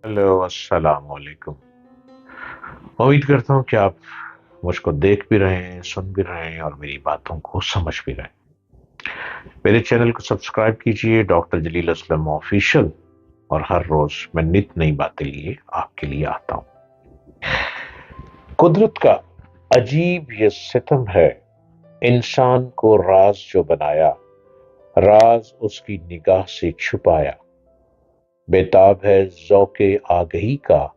Hello, अस्सलाम वालेकुम। उम्मीद करता हूँ कि आप मुझको देख भी रहे हैं, सुन भी रहे हैं और मेरी बातों को समझ भी रहे हैं। मेरे चैनल को सब्सक्राइब कीजिए, डॉक्टर जलील असलम ऑफिशियल। और हर रोज मैं नित नई बातें लिए आपके लिए आता हूँ। कुदरत का अजीब ये सितम है, इंसान को राज जो बनाया, राज उसकी निगाह से छुपाया। बेताब है ज़ौक़े आगही का,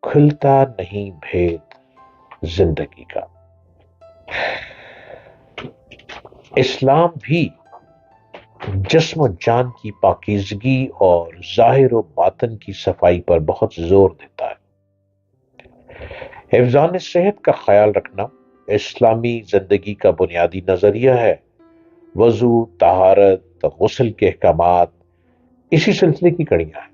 खुलता नहीं भेद जिंदगी का। इस्लाम भी जिस्म जान की पाकीज़गी और ज़ाहिर व बातिन की सफाई पर बहुत जोर देता है। हिफ्ज़ान सेहत का ख्याल रखना इस्लामी जिंदगी का बुनियादी नजरिया है। वजू, तहारत, गुस्ल के अहकामात इसी सिलसिले की कड़ियां हैं।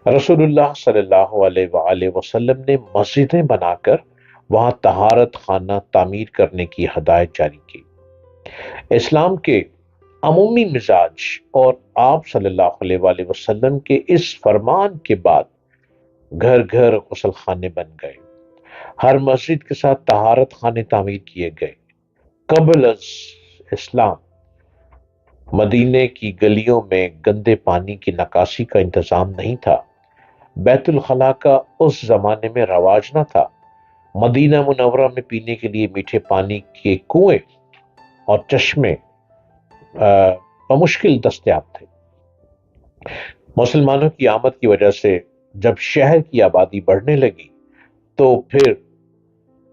रसूलुल्लाह सल्लल्लाहु अलैहि वसल्लम ने मस्जिदें बनाकर वहां तहारत खाना तामीर करने की हदायत जारी की। इस्लाम के अमूमी मिजाज और आप सल्लल्लाहु अलैहि वसल्लम के इस फरमान के बाद घर घर गुसल खाने बन गए। हर मस्जिद के साथ तहारत खाने तामीर किए गए। कबल अज इस्लाम मदीने की गलियों में गंदे पानी की नकासी का इंतजाम नहीं था। बैतुल खला का उस जमाने में रवाज न था। मदीना मुनव्वरा में पीने के लिए मीठे पानी के कुएं और चश्मे बमुश्किल दस्तयाब थे। मुसलमानों की आमद की वजह से जब शहर की आबादी बढ़ने लगी तो फिर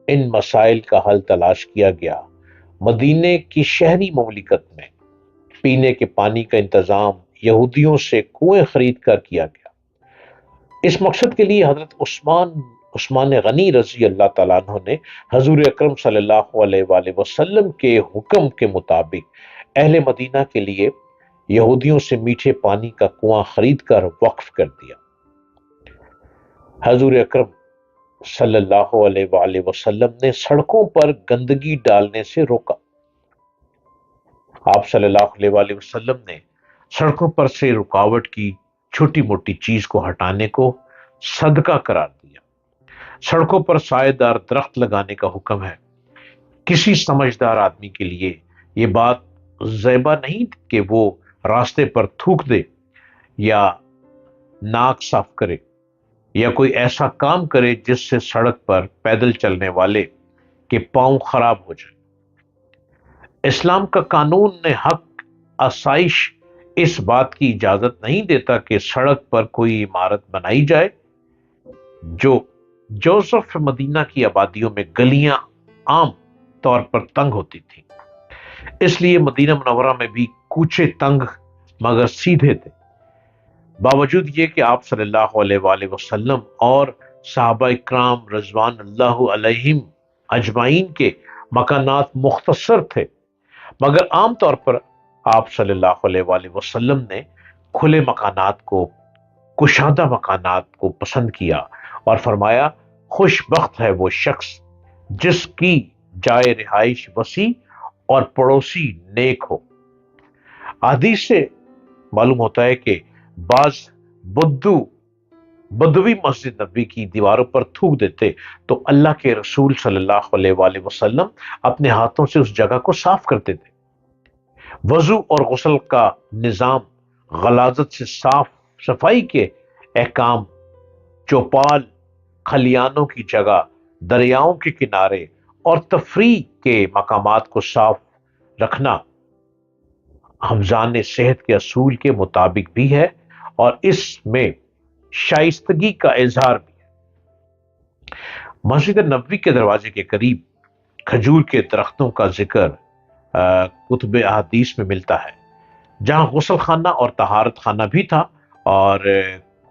इन मसाइल का हल तलाश किया गया। मदीने की शहरी ममलिकत में पीने के पानी का इंतजाम यहूदियों से कुएं खरीद कर किया गया। इस मकसद के लिए हजरत उस्मान गनी रजी अल्लाह तआला अन्हु ने हजूर अकरम सल्लल्लाहु अलैहि वसल्लम के हुक्म के मुताबिक अहले मदीना के लिए यहूदियों से मीठे पानी का कुआं खरीद कर वक्फ कर दिया। हजूर अकरम सल्लल्लाहु अलैहि वसल्लम ने सड़कों पर गंदगी डालने से रोका। आप सल्लल्लाहु अलैहि वसल्लम ने सड़कों पर से रुकावट की छोटी मोटी चीज को हटाने को सदका करार दिया। सड़कों पर सायेदार दरख्त लगाने का हुक्म है। किसी समझदार आदमी के लिए यह बात ज़ैबा नहीं कि वो रास्ते पर थूक दे या नाक साफ करे या कोई ऐसा काम करे जिससे सड़क पर पैदल चलने वाले के पांव खराब हो जाए। इस्लाम का कानून ने हक आसाइश इस बात की इजाजत नहीं देता कि सड़क पर कोई इमारत बनाई जाए। जो जोसेफ मदीना की आबादियों में गलियां आम तौर पर तंग होती थी, इसलिए मदीना मुनव्वरा में भी कूचे तंग मगर सीधे थे। बावजूद ये कि आप सल्लल्लाहु अलैहि वसल्लम और सहाबा इकराम रज़वान अल्लाह अलैहिम अजमाइन के मकानात मुख्तसर थे, मगर आम तौर पर आप सल्लल्लाहु अलैहि वसल्लम ने खुले मकानात को, कुशादा मकानात को पसंद किया और फरमाया, खुशबख्त है वो शख्स जिसकी जाए रिहाइश वसी और पड़ोसी नेक हो। हदीस से मालूम होता है कि बाज बुद्दू बदवी मस्जिद नबी की दीवारों पर थूक देते तो अल्लाह के रसूल सल्लल्लाहु अलैहि वसल्लम अपने हाथों से उस जगह को साफ करते थे। वजू और गुस्ल का निजाम, गलाजत से साफ सफाई के अहकाम, चौपाल, खलियानों की जगह, दरियाओं के किनारे और तफरी के मकामात को साफ रखना हमजान सेहत के असूल के मुताबिक भी है और इसमें शाइस्तगी का इजहार भी है। मस्जिद नबवी के दरवाजे के करीब खजूर के दरख्तों का जिक्र कुतुब अहादीस में मिलता है, जहां गुस्ल खाना और तहारत खाना भी था और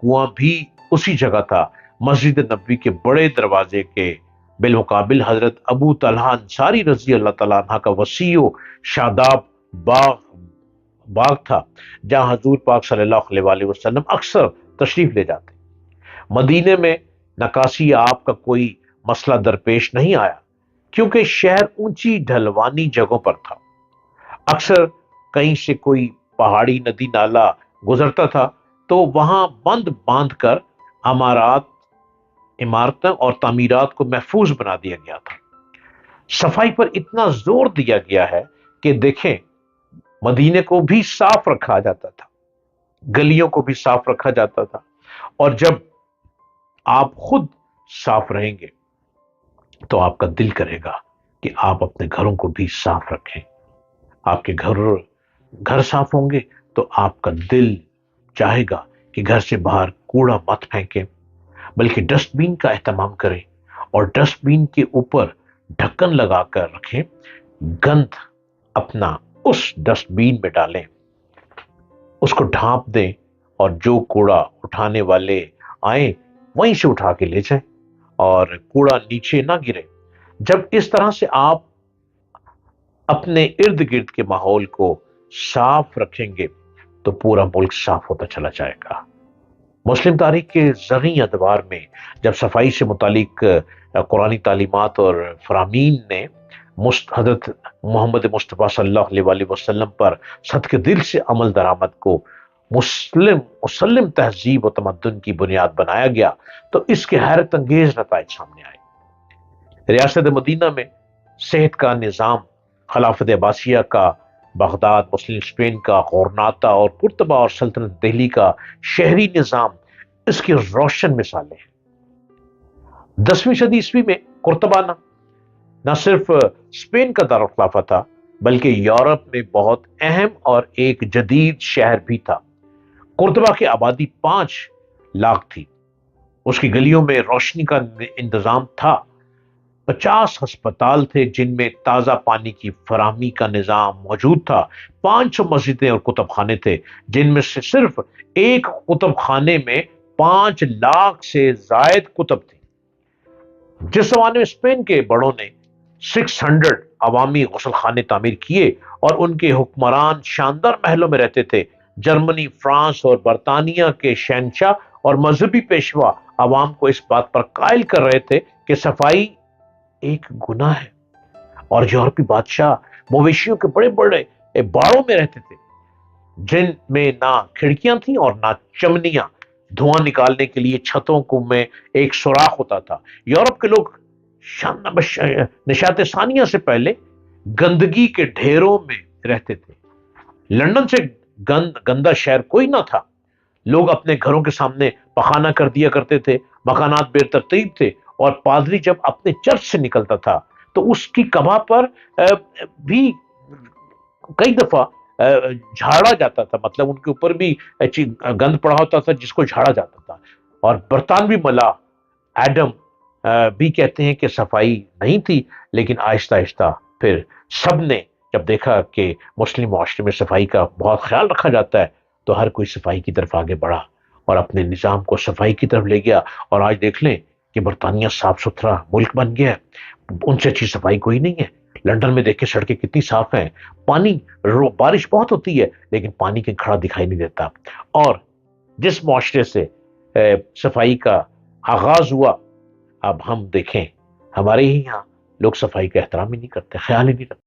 कुआं भी उसी जगह था। मस्जिद नबवी के बड़े दरवाजे के बिलमुकाबिल हजरत अबू तलहा अंसारी रजी अल्लाह तआला अन्हा का वसीओ शादाब बाग बाग था, जहां हजूर पाक सल्लल्लाहु अलैहि वसल्लम अक्सर तशरीफ ले जाते। मदीने में नकासी आप का कोई मसला दरपेश नहीं आया, क्योंकि शहर ऊंची ढलवानी जगहों पर था। अक्सर कहीं से कोई पहाड़ी, नदी, नाला गुजरता था تو وہاں بند باندھ کر عمارتیں اور تعمیرات کو محفوظ بنا دیا گیا تھا۔ صفائی پر اتنا زور دیا گیا ہے کہ دیکھیں، مدینے کو بھی صاف رکھا جاتا تھا، گلیوں کو بھی صاف رکھا جاتا تھا، اور جب آپ خود صاف رہیں گے تو آپ کا دل کرے گا کہ آپ اپنے گھروں کو بھی صاف رکھیں۔ آپ کے گھر صاف ہوں گے تو آپ کا دل چاہے گا کہ گھر سے باہر کوڑا مت پھینکیں، بلکہ ڈسٹ بین کا اہتمام کریں، اور ڈسٹ بین کے اوپر ڈھکن لگا کر رکھیں، گند اپنا اس ڈسٹ بین میں ڈالیں، اس کو ڈھانپ دیں، اور جو کوڑا اٹھانے والے آئیں وہیں سے اٹھا کے لے جائیں، اور کوڑا نیچے نہ گرے۔ جب اس طرح سے آپ اپنے ارد گرد کے ماحول کو صاف رکھیں گے تو پورا ملک صاف ہوتا چلا جائے گا۔ مسلم تاریخ کے زرعی ادوار میں جب صفائی سے متعلق قرآنی تعلیمات اور فرامین نے حضرت محمد مصطفیٰ صلی اللہ علیہ وآلہ وسلم پر صدق دل سے عمل درآمد کو مسلم تہذیب و تمدن کی بنیاد بنایا گیا تو اس کے حیرت انگیز نتائج سامنے آئے۔ ریاست مدینہ میں صحت کا نظام، خلافت عباسیہ کا بغداد، مسلم اسپین کا غورناتا اور قرطبہ اور سلطنت دہلی کا شہری نظام اس کی روشن مثالیں ہیں۔ 10ویں صدی عیسوی میں قرطبہ نہ صرف اسپین کا دارالخلافہ تھا بلکہ یورپ میں بہت اہم اور ایک جدید شہر بھی تھا۔ قرطبہ کی آبادی 5 لاکھ تھی، اس کی گلیوں میں روشنی کا انتظام تھا، 50 ہسپتال تھے جن میں تازہ پانی کی فراہمی کا نظام موجود تھا، 500 مسجدیں اور کتب خانے تھے جن میں سے صرف ایک کتب خانے میں 5 لاکھ سے زائد کتب تھی۔ جس زمانے میں اسپین کے بڑوں نے 600 عوامی غسل خانے تعمیر کیے اور ان کے حکمران شاندار محلوں میں رہتے تھے، جرمنی، فرانس اور برطانیہ کے شہنشاہ اور مذہبی پیشوا عوام کو اس بات پر قائل کر رہے تھے کہ صفائی ایک گناہ ہے، اور یورپی بادشاہ مویشیوں کے بڑے بڑے باڑوں میں رہتے تھے جن میں نہ کھڑکیاں تھیں اور نہ چمنیاں، دھواں نکالنے کے لیے چھتوں کو میں ایک سوراخ ہوتا تھا۔ یورپ کے لوگ نشاط ثانیہ سے پہلے گندگی کے ڈھیروں میں رہتے تھے۔ لندن سے گندا شہر کوئی نہ تھا، لوگ اپنے گھروں کے سامنے پخانہ کر دیا کرتے تھے، مکانات بے ترتیب تھے، اور پادری جب اپنے چرچ سے نکلتا تھا تو اس کی قبا پر بھی کئی دفعہ جھاڑا جاتا تھا، مطلب ان کے اوپر بھی گند پڑا ہوتا تھا جس کو جھاڑا جاتا تھا۔ اور برطانوی ملا ایڈم بھی کہتے ہیں کہ صفائی نہیں تھی، لیکن آہستہ آہستہ پھر سب نے جب دیکھا کہ مسلم معاشرے میں صفائی کا بہت خیال رکھا جاتا ہے تو ہر کوئی صفائی کی طرف آگے بڑھا اور اپنے نظام کو صفائی کی طرف لے گیا، اور آج دیکھ لیں کہ برطانیہ صاف ستھرا ملک بن گیا ہے، ان سے اچھی صفائی کوئی نہیں ہے۔ لندن میں دیکھیں سڑکیں کتنی صاف ہیں، بارش بہت ہوتی ہے لیکن پانی کا کھڑا دکھائی نہیں دیتا۔ اور جس معاشرے سے صفائی کا آغاز ہوا، اب ہم دیکھیں ہمارے ہی یہاں لوگ صفائی کا احترام ہی نہیں کرتے، خیال ہی نہیں رکھتے۔